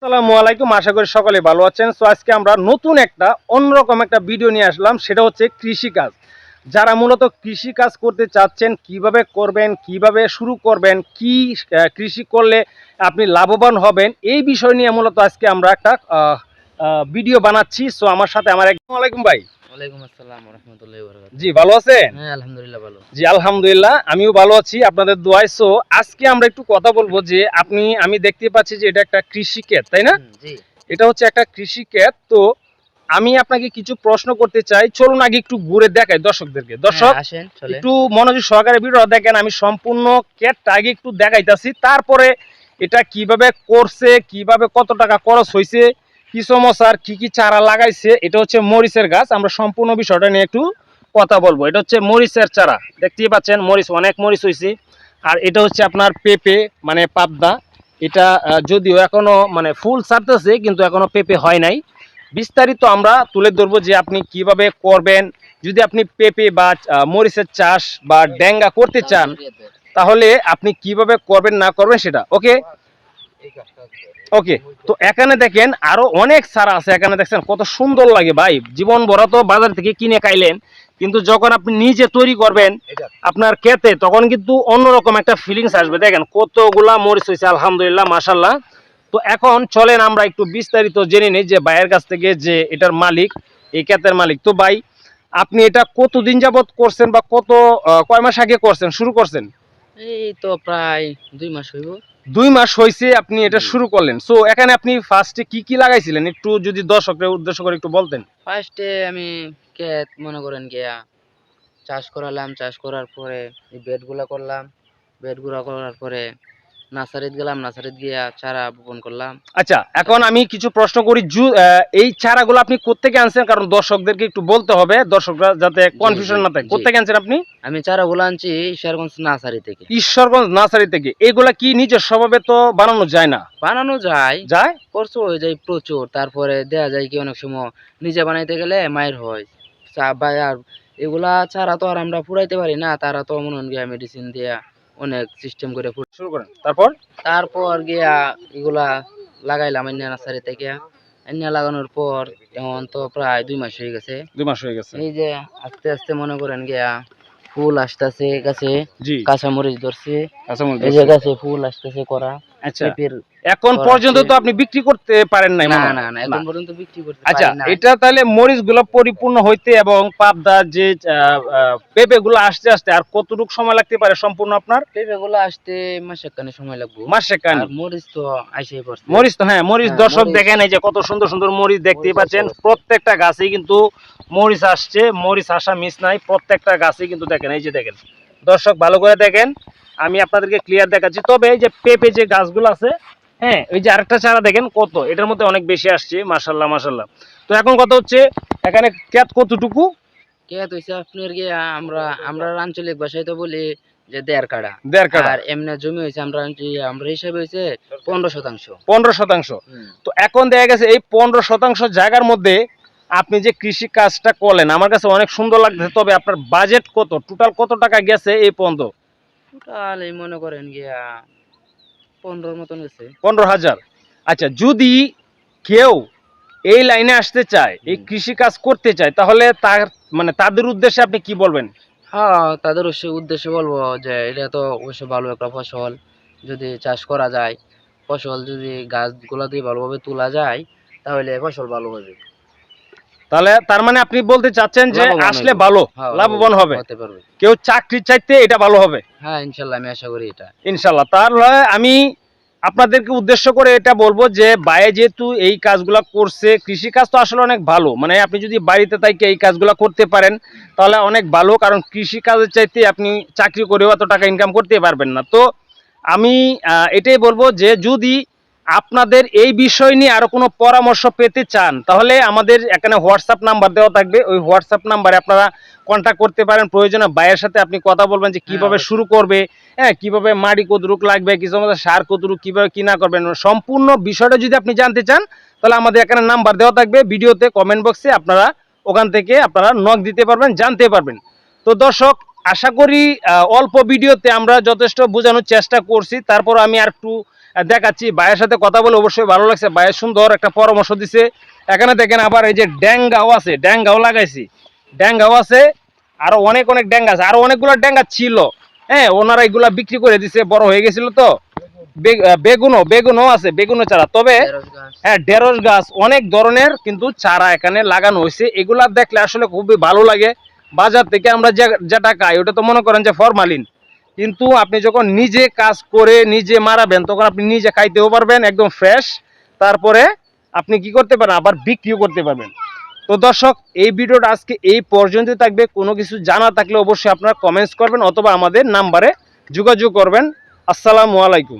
আসসালামু আলাইকুম, আশা করি সকলে ভালো আছেন। সো আজকে আমরা নতুন একটা অন্যরকম একটা ভিডিও নিয়ে আসলাম, সেটা হচ্ছে কৃষিকাজ। যারা মূলত কৃষিকাজ করতে চাচ্ছেন, কিভাবে করবেন, কিভাবে শুরু করবেন, কি কৃষি করলে আপনি লাভবান হবেন, এই বিষয় নিয়ে মূলত আজকে আমরা একটা ভিডিও বানাচ্ছি। সো আমার সাথে আমার আসসালামু আলাইকুম ভাই। ওয়ালাইকুম আসসালাম ওয়া রাহমাতুল্লাহি ওয়া বারাকাতুহু। জি, ভালো আছেন? হ্যাঁ, আলহামদুলিল্লাহ ভালো। জি, আলহামদুলিল্লাহ আমিও ভালো আছি আপনাদের দোয়ায়। সো আজকে আমরা একটু কথা বলবো যে আমি দেখতে পাচ্ছি যে এটা একটা কৃষি ক্ষেত, তাই না? জি। এটা হচ্ছে একটা কৃষি ক্ষেত। তো আমি আপনাকে কিছু প্রশ্ন করতে চাই, চলুন আগে একটু ঘুরে দেখাই দর্শকদেরকে। দর্শক হ্যাঁ, আসেন চলেন। একটু মনোযোগ সহকারে ভিডিও দেখেন, আমি সম্পূর্ণ ক্ষেতটা আগে একটু দেখাইতাছি, তারপরে এটা কিভাবে করছে, কিভাবে কত টাকা খরচ হয়েছে, কি সমস্যার কি কি চারা লাগাইছে। এটা হচ্ছে মরিচের গাছ, আমরা সম্পূর্ণ বিষয়টা নিয়ে একটু কথা বলবো। এটা হচ্ছে মরিচের চারা, দেখতেই পাচ্ছেন মরিচ, অনেক মরিচ হয়েছে। আর এটা হচ্ছে আপনার পেঁপে, মানে পাবদা। এটা যদিও এখনো মানে ফুল ছাড়তেছে, কিন্তু এখনো পেঁপে হয় নাই। বিস্তারিত আমরা তুলে ধরবো যে আপনি কিভাবে করবেন। যদি আপনি পেঁপে বা মরিচের চাষ বা ডেঙ্গা করতে চান, তাহলে আপনি কিভাবে করবেন না করবেন সেটা ওকে ওকে। তো এখানে দেখেন আরো অনেক চারা আছে, এখানে দেখছেন কত সুন্দর লাগে ভাই। জীবন ভরা তো বাজার থেকে কিনে খাইলেন, কিন্তু যখন আপনি নিজে তৈরি করবেন আপনার ক্ষেতে, তখন কিন্তু অন্যরকম একটা ফিলিংস আসবে। দেখেন কতগুলা মরিচ হয়েছে, আলহামদুলিল্লাহ, মাশাল্লাহ। তো এখন চলেন আমরা একটু বিস্তারিত জেনে নিই যে ভাইয়ের কাছ থেকে, যে এটার মালিক, এই ক্ষেতের মালিক। তো ভাই, আপনি এটা কতদিন যাবত করছেন বা কয় মাস আগে করছেন, শুরু করছেন? এই তো প্রায় ২ মাস হইব। 2 মাস হয়েছে আপনি এটা জি। শুরু করলেন। সো এখানে আপনি ফার্স্টে কি কি লাগাইছিলেন, একটু যদি দর্শকদের উদ্দেশ্য করে একটু বলতেন। ফার্স্টে আমি ক্ষেত মনে করেন গিয়া চাষ করালাম, চাষ করার পরে এই বেডগুলা করলাম। বেডগুলা করার পরে নার্সারিত গেলাম, নার্সারিত গিয়া চারা বপন করলাম। আচ্ছা, এখন আমি কিছু প্রশ্ন করি। এই চারাগুলো আপনি কোত্থেকে আনছেন, কারণ দর্শকদেরকে একটু বলতে হবে, দর্শকরা যাতে জি, জি, কনফিউশন না থাকে। জি। কোত্থেকে আনছেন আপনি? আমি চারাগুলো আনছি ঈশ্বরগঞ্জ নার্সারি থেকে। ঈশ্বরগঞ্জ নার্সারি থেকে। এগুলা কি নিজের স্বভাবে তো বানানো যায় না? বানানো যায়, যায়। খরচ হয়ে যায় প্রচুর। তারপরে দেয়া যায় কি অনেক সময় নিজে বানাইতে গেলে মাইর হয়। বা আর এগুলা ছাড়া তো আর আমরা ফুরাইতে পারি না। তারা তো মনে হন গিয়া মেডিসিন দিয়া অনেক সিস্টেম করে শুরু করেন, তারপর। তারপর গিয়া এগুলা লাগাইলাম আইনা নার্সারি থেকে। আইনা লাগানোর পর এখন তো প্রায় ২ মাস হয়ে গেছে। 2 মাস হয়ে গেছে। এই যে আস্তে, আস্তে মনে করেন গিয়া ফুল আসতেছে গাছে, জি। কাঁচামরিচ ধরছে। কাঁচামরিচ এই যে ধরছে। গাছে ফুল আসতেছে করা। আচ্ছা, পেঁপের এখন করা পর্যন্ত আসছে। তো আপনি বিক্রি করতে পারেন নাই না, মনে হয়? না, না, না। এখন পর্যন্ত বিক্রি করতে আচ্ছা, পারি নাই। এটা তাহলে মরিচগুলো পরিপূর্ণ হইতে এবং পাবদার যে পেঁপেগুলো আসতে আসতে আর কতটুকু সময় লাগতে পারে সম্পূর্ণ আপনার? পেঁপেগুলো আসতে মাসখানেক সময় লাগবো। আর মাসখানেক। মরিচ তো আইসাই পড়ছে। মরিচ তো, হ্যাঁ, মরিচ হ্যাঁ, দর্শক মরিচ দেখেন, এই যে কত সুন্দর সুন্দর মরিচ দেখতেই মরিচ আইসা পাচ্ছেন। পড়ছে। প্রত্যেকটা গাছেই কিন্তু মরিচ আসছে, মরিচ আসা মিস নাই, প্রত্যেকটা গাছেই কিন্তু দেখেন, এই যে দেখেন দর্শক, ভালো করে দেখেন, আমি আপনাদেরকে ক্লিয়ার দেখাচ্ছি। তবে এই যে পেঁপে যে গাছগুলো আছে, হ্যাঁ, ওই যে আরেকটা চারা দেখেন কত, এটার মধ্যে অনেক বেশি আসছে, মাশাল্লাহ মাশাল্লাহ। তো এখন কথা হচ্ছে, এখানে ক্ষেত কতটুকু? ক্ষেত হইছে আপনার গিয়া আমরা আঞ্চলিক ভাষায় তো বলি যে ১.৫ কাঠা। 1.5 কাঠা। আর এমনি জমি হইছে আমরা হিসাবে হইছে ১৫%। 15%। হুম। তো এখন দেখা গেছে এই 15% জায়গার মধ্যে আপনি যে কৃষি কাজটা করলেন, আমার কাছে অনেক সুন্দর লাগতেছে। তবে আপনার বাজেট কত, টোটাল কত টাকা গেছে এই পর্যন্ত? টোটাল এই মনে করেন গিয়া ১৫ র মতন হইছে। 15,000। আচ্ছা, যদি কেউ এই লাইনে আসতে চায়, এই হুম। কৃষি কাজ করতে চায়, তাহলে তার মানে তাদের উদ্দেশ্যে আপনি কি বলবেন? হ্যাঁ, তাদের উদ্দেশ্যে বলবো যে এটা তো অবশ্যই ভালো একটা ফসল। যদি চাষ করা যায়, ফসল যদি গাছগুলা দিয়ে ভালোভাবে তোলা যায়, তাহলে ফসল ভালো হবে। তাহলে তার মানে আপনি বলতে চাচ্ছেন যে লাভবান আসলে হইব। ভালো, হ্যাঁ, লাভবান হবে। হতে পারবে। কেউ চাকরির চাইতে এটা ভালো হবে। হ্যাঁ, ইনশাল্লাহ আমি আশা করি এটা। ইনশাল্লাহ। তাহলে আমি আপনাদেরকে উদ্দেশ্য করে এটা বলবো যে বাইরে যেহেতু এই কাজগুলো করছে, কৃষি কাজ তো আসলে অনেক ভালো। মানে আপনি যদি বাড়িতে থাইকে এই কাজগুলো করতে পারেন, তাহলে অনেক ভালো, কারণ কৃষি কাজের চাইতে আপনি চাকরি করেও এত টাকা ইনকাম করতে পারবেন না। তো আমি এটাই বলবো যে যদি আপনাদের এই বিষয় নিয়ে আরো কোনো পরামর্শ পেতে চান, তাহলে আমাদের এখানে হোয়াটসঅ্যাপ নাম্বার দেওয়া থাকবে, ওই হোয়াটসঅ্যাপ নাম্বারে আপনারা কন্ট্যাক্ট করতে পারেন। প্রয়োজনে ভাইয়ের সাথে আপনি কথা বলবেন যে হ্যাঁ, কিভাবে অবশ্যই। শুরু করবে, হ্যাঁ, কিভাবে মাটি কতটুক লাগবে, কিছু আমাদের সার কতটুক, কিভাবে কি না করবেন, সম্পূর্ণ বিষয়টা যদি আপনি জানতে চান, তাহলে আমাদের এখানে নাম্বার দেওয়া থাকবে ভিডিওতে, কমেন্ট বক্সে, আপনারা ওখান থেকে আপনারা নক দিতে পারবেন, জানতে পারবেন। তো দর্শক, আশা করি অল্প ভিডিওতে আমরা যথেষ্ট বোঝানোর চেষ্টা করছি। তারপর আমি আর একটু দেখাচ্ছি। ভাইয়ের সাথে কথা বলে অবশ্যই ভালো লাগছে, ভাইয়ের সুন্দর একটা পরামর্শ দিছে। এখানে দেখেন আবার এই যে ড্যাঙ্গাও আছে, ড্যাঙ্গাও লাগাইছি, ড্যাঙ্গাও আছে, আরো অনেক অনেক ড্যাঙ্গা আছে, আরো অনেকগুলো ড্যাঙ্গা ছিল। হ্যাঁ, ওনারা এগুলা বিক্রি করে দিছে, বড় হয়ে গেছিল তো। বেগুনও আছে, বেগুনও চারা। তবে ঢেঁড়স গাছ। হ্যাঁ, ঢেঁড়স গাছ অনেক ধরনের কিন্তু চারা এখানে লাগানো হয়েছে। এগুলা দেখলে আসলে খুবই ভালো লাগে। বাজার থেকে আমরা যেটা খাই ওটা তো মনে করেন যে ফরমালিন, কিন্তু আপনি যখন নিজে কাজ করে নিজে মারাবেন তখন আপনি নিজে খাইতেও পারবেন একদম ফ্রেশ। তারপরে আপনি কি করতে পারেন, আবার বিক্রিও করতে পারবেন। তো দর্শক, এই ভিডিওটা আজকে এই পর্যন্ত থাকবে। কোনো কিছু জানা থাকলে অবশ্যই আপনারা কমেন্টস করবেন অথবা আমাদের নাম্বারে যোগাযোগ করবেন। আসসালামু আলাইকুম।